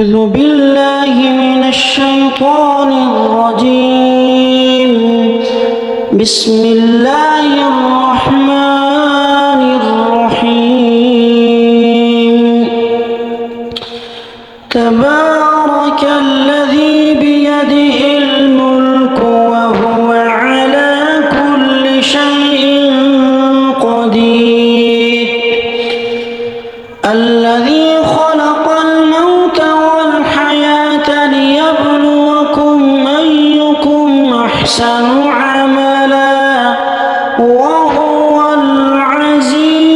أعوذ بالله من الشيطان الرجيم. بسم الله الرحمن الرحيم. تبارك الذي بيده الملك وهو على كل شيء قدير. الذي خلق الموت والحياة ليبلوكم أيكم أحسن عملا وهو العزيز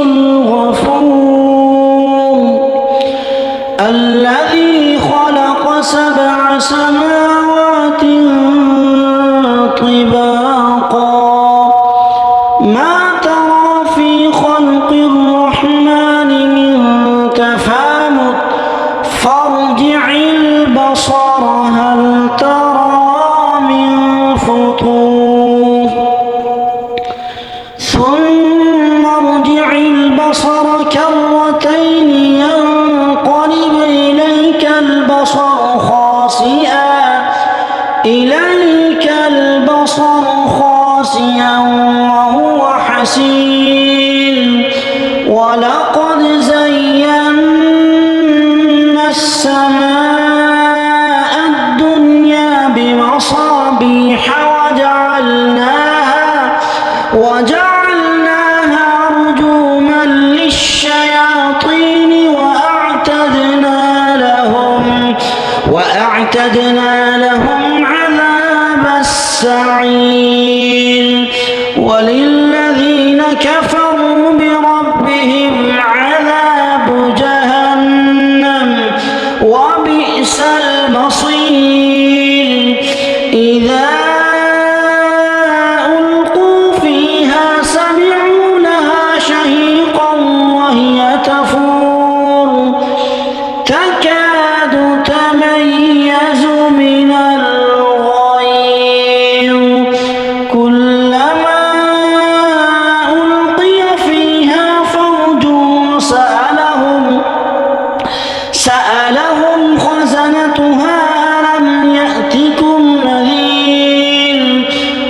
الغفور. الذي خلق 7 سماوات طباقا ما ترى في خلق الرحمن من تفاوت فارجع البصر هل ترى من فطور ثم ارجع البصر كرتين ينقلب إليك البصر خاسئا وهو حسير. ولقد زينا السماء الدنيا بمصابيح وجعلناها رجوما للشياطين وأعتدنا لهم عذاب السعير. وللذين كفروا بربهم عذاب جهنم وبئس المصير. إذا ألقوا فيها سمعوا لها شهيقا وهي تفور تكاد تميز من الغيظ. كلما ألقي فيها فوج سألهم خزنتها ألم يأتكم نذير؟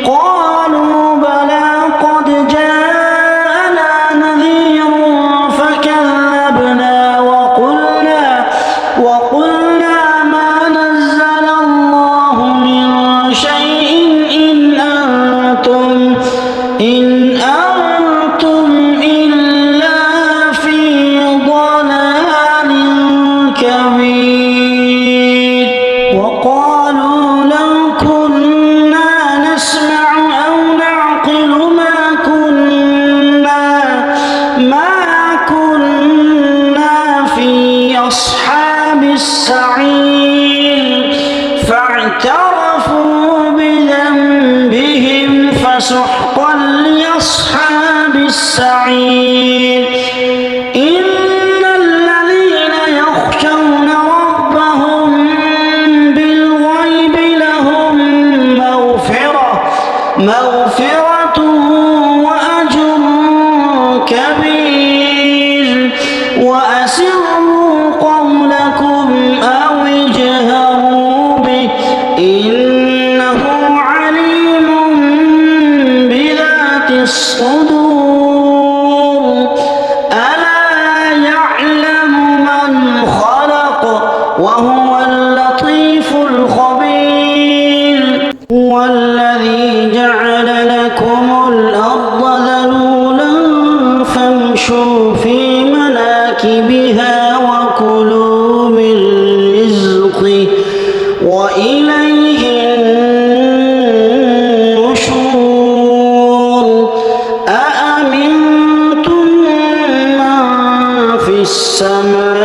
قالوا بلى قد جاءنا نذير فكذبنا وقلنا ما نزل الله من شيء إن أنتم إلا في ضلال كبير. وقالوا لو كنا نسمع أو نعقل ما كنا في أصحاب السعير. فاعترفوا بذنبهم فسحقا لأصحاب السعير. إن الذين يخشون ربهم بالغيب لهم مغفرة وأجر كبير. وأسروا قولكم أو اجهروا به إنه عليم بذات الصدور. ألا يعلم من خلق وهو اللطيف الخبير. هو الذي جعل لكم الأرض ذلولا فامشوا في مناكبها وكلوا من رزقه وإليه النشور. أأمنتم من في السماء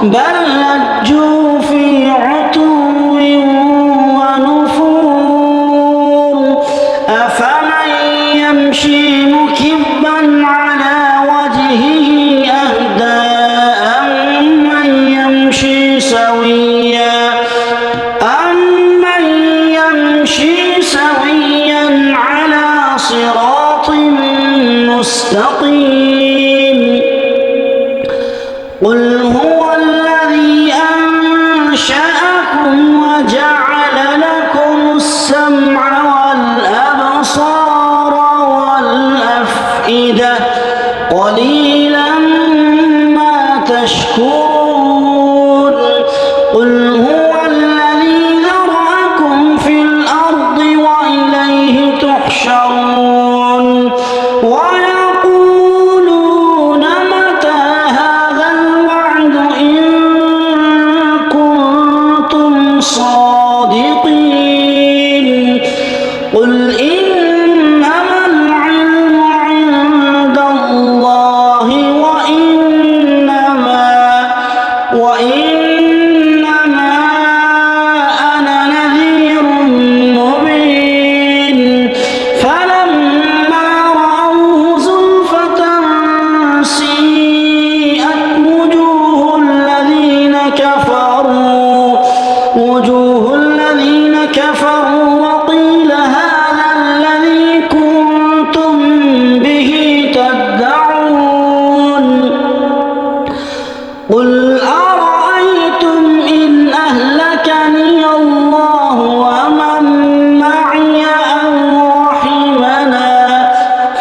بل لجوا في عتو ونفور أفمن يمشي مكبا على وجهه أهدى أمن يمشي سويا على صراط مستقيم قل هو الذي أنشأكم وجعل لكم السمع والأبصار والأفئدة قليلا ما تشكرون قل هو الذي ذرأكم في الأرض وإليه تحشرون ويقولون متى هذا الوعد إن كنتم صادقين قل إنما العلم عند الله وإنما أنا نذير مبين فلما رأوه زلفة سيئت وجوه الذين كفروا وقيل هذا الذي كنتم به تدعون قل أرأيتم إن أهلكني الله ومن معي أو رحمنا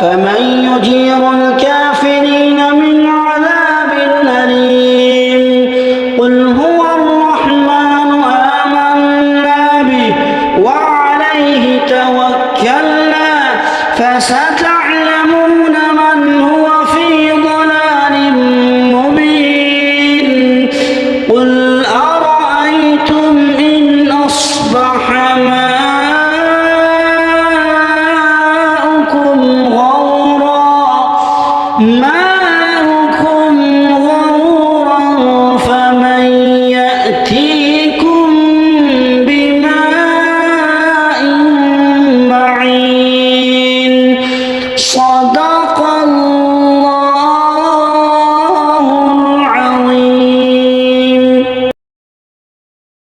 فمن يجير الكافرين من عذاب أليم قل هو الرحمن آمنا به وعليه توكلنا فسبح